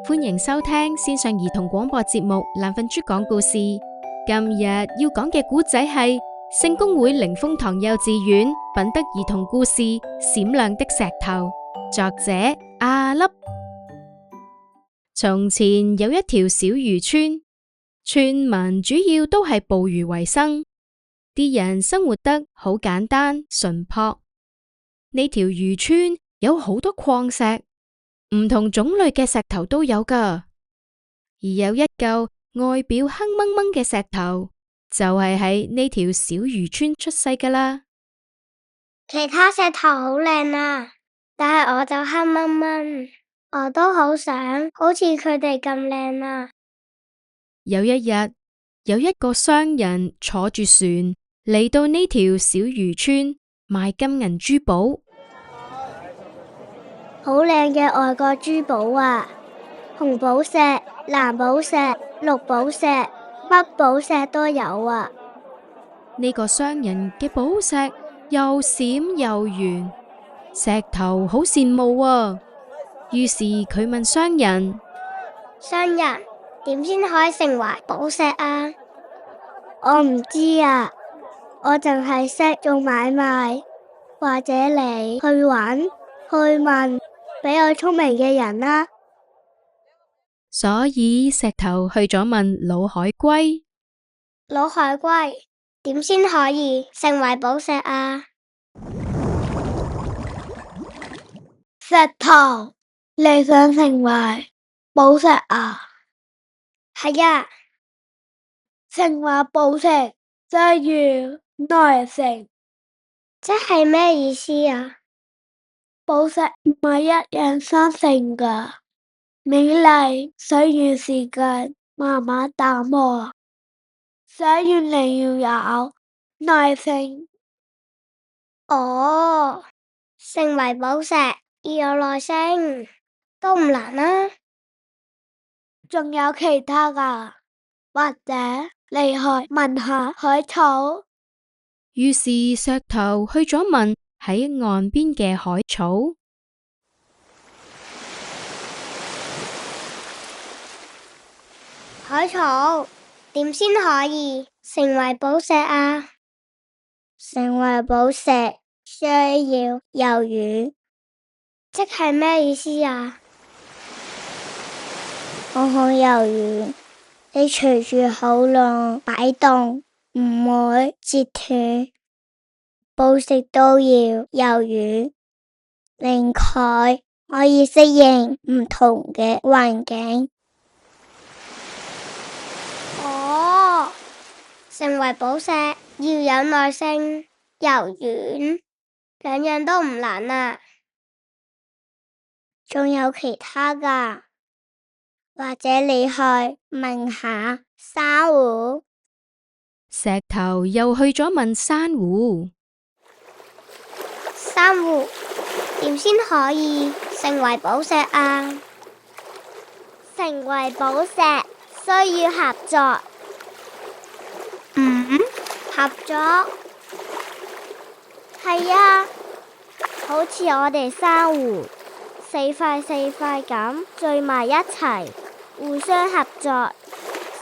歡迎收聽線上兒童廣播節目《懶瞓豬講故事》。今日要講嘅故仔係聖公會靈豐堂幼稚園品德兒童故事《閃亮的石頭》，作者阿粒。從前有一條小漁村，村民主要都係捕魚為生，啲人生活得好簡單淳樸。呢條漁村有好多礦石，唔同種類嘅石頭都有㗎，而有一嚿外表黑掹掹嘅石頭，就係喺呢條小漁村出世㗎啦。其他石頭好靚啊，但係我就黑掹掹，我都好想好似佢哋咁靚啊。有一日，有一個商人坐住船嚟到呢條小漁村賣金銀珠寶。好靚嘅外國珠寶啊，紅寶石、藍寶石、綠寶石、乜寶石都有啊。呢個商人嘅寶石又閃又圓，石頭好羨慕啊。於是佢問商人：商人，點先可以成為寶石啊？我唔知啊，我淨係識做買賣，或者你去揾去問比我聰明嘅人啦。所以石頭去咗問老海龜。老海龜，點先可以成為寶石啊？石頭，你想成為寶石啊？係啊，成為寶石就要耐性。即係咩意思啊？寶石唔係一日生成㗎，美麗需要時間慢慢打磨，所以你要有耐性。哦，成為寶石要有耐性，都唔難啊。仲有其他㗎，或者你去問下海草。於是石頭去咗問喺岸邊嘅海草。海草，點先可以成為寶石啊？成為寶石需要柔軟，即係咩意思啊？我好柔軟，你隨住口浪擺動，唔會折斷。寶石都要柔軟，令佢可以適應唔同嘅環境。哦，成為寶石要有耐性、柔軟，兩樣都唔難啊。仲有其他㗎，或者你去問下珊瑚。石頭又去咗問珊瑚。珊瑚，點先可以成為寶石啊？成為寶石需要合作。合作？係啊，好似我哋珊瑚四塊咁聚埋一齊，互相合作，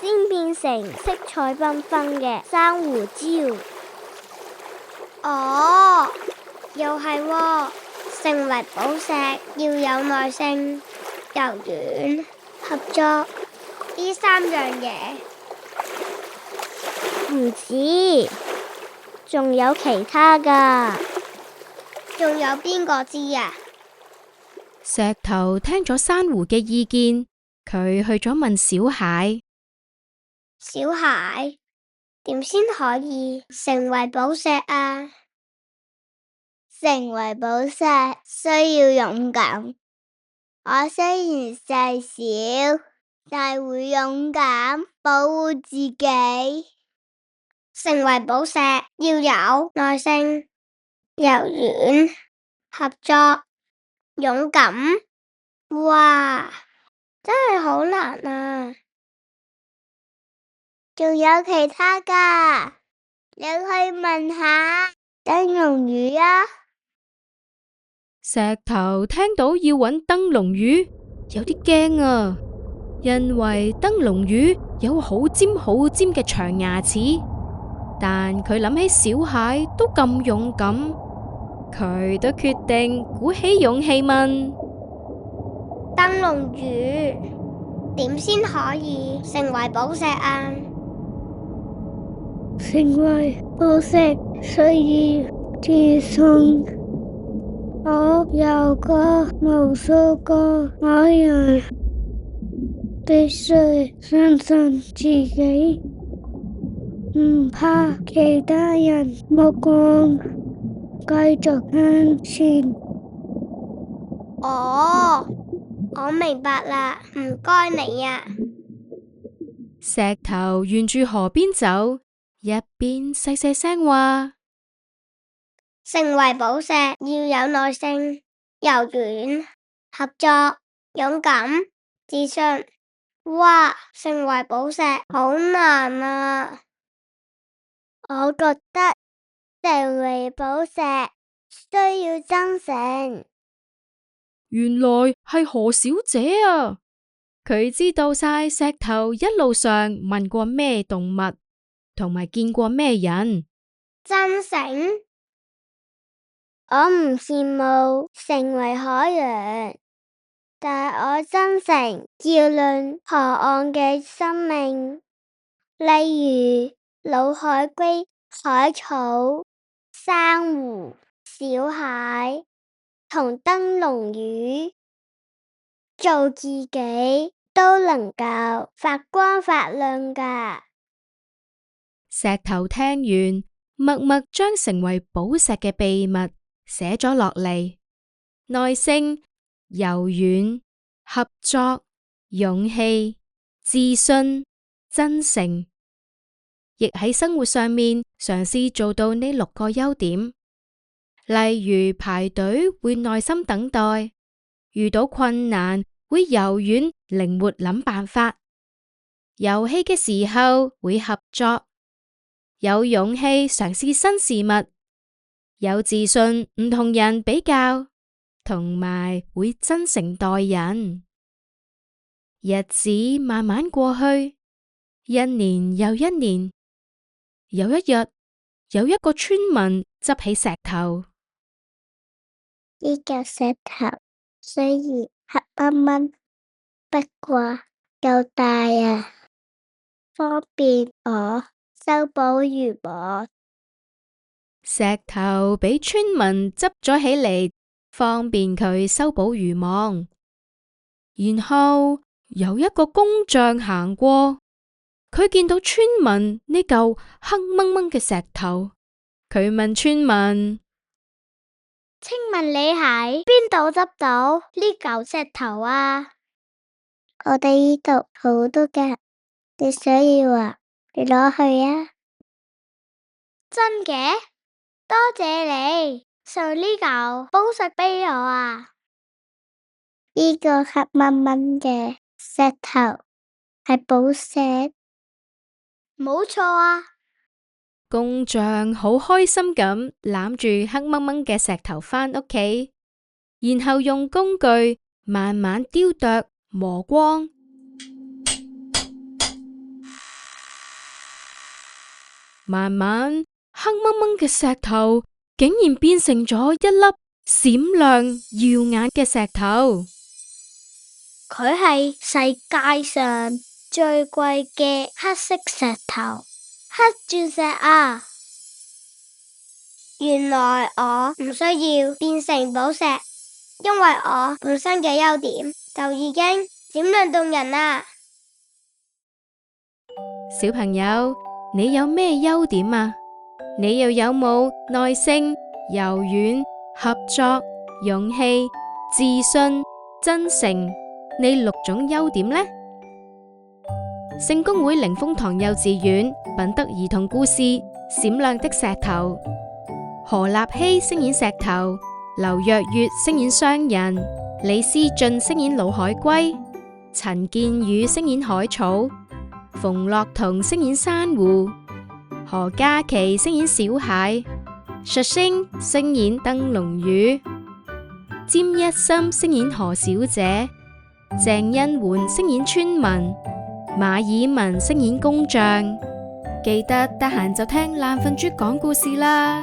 先變成色彩繽紛嘅珊瑚礁。哦，又係喎，成為寶石要有耐性、柔軟、合作呢三樣嘢。唔止，仲有其他㗎。仲有邊個知啊？石頭聽咗珊瑚嘅意見，佢去咗問小蟹。小蟹，點先可以成為寶石啊？成為寶石需要勇敢。我雖然細小，但會勇敢保護自己。成為寶石要有耐性、柔軟、合作、勇敢。哇，真係好難啊！仲有其他㗎，你去問下燈籠魚啊。石頭聽到要搵燈籠魚，有啲驚啊！因為燈籠魚有好尖好尖嘅長牙齒，但佢諗起小蟹都咁勇敢，佢都決定鼓起勇氣問：燈籠魚，點先可以成為寶石啊？成為寶石需要自信。我有過無數個愛人，必須相信自己，唔怕其他人目光，繼續向前。哦，我明白啦，唔該你啊。石頭沿住河邊走，一邊細細聲話：成為寶石要有耐性、柔軟、合作、勇敢、自信。哇，成為寶石好難啊！我覺得成為寶石需要真誠。原來係何小姐啊！佢知道晒石頭一路上問過咩動物，同埋見過咩人。真誠？我唔羨慕成為海洋，但我真誠照亮河岸嘅生命，例如老海龜、海草、珊瑚、小蟹同燈籠魚，做自己都能夠發光發亮㗎。石頭聽完，默默將成為寶石嘅秘密寫咗落嚟：耐性、柔軟、合作、勇氣、自信、真誠，亦喺生活上面嘗試做到呢6個優點。例如排隊會耐心等待，遇到困難會柔軟靈活諗辦法，遊戲嘅時候會合作，有勇氣嘗試新事物，有自信唔同人比較，同埋會真誠待人。日子慢慢過去，一年又一年。有一日，有一個村民執起石頭。呢嚿石頭雖然黑蚊蚊，不過夠大啊，方便我修補漁網。石頭俾村民執咗起嚟，方便佢修補漁網。然後有一個工匠行過，佢見到村民呢嚿黑掹掹嘅石頭，佢問村民：請問你喺邊度執到呢嚿石頭啊？我哋呢度好多㗎，你想要啊？你攞去啊！真嘅？多謝你送呢嚿寶石俾我啊！呢個黑掹掹嘅石頭係寶石，冇錯啊！工匠好開心咁攬住黑掹掹嘅石頭返屋企，然後用工具慢慢雕琢磨光，慢慢黑掹掹嘅石頭竟然變成咗一粒閃亮耀眼嘅石頭。佢係世界上最貴嘅黑色石頭，黑鑽石啊！原來我唔需要變成寶石，因為我本身嘅優點就已經閃亮動人啦。小朋友，你有咩優點啊？你又有冇耐性、柔軟、合作、勇氣、自信、真誠呢6種優點呢？聖公會靈豐堂幼稚園品德兒童故事《閃亮的石頭》，何立希飾演石頭，劉若月飾演商人，李思俊飾演老海龜，陳建宇飾演海草，馮樂彤飾演珊瑚，何嘉琪飾演小蟹，述星飾演燈籠魚，詹一心飾演何小姐，鄭欣媛飾演村民，馬爾文飾演工匠。記得得閒就聽爛瞓豬講故事啦。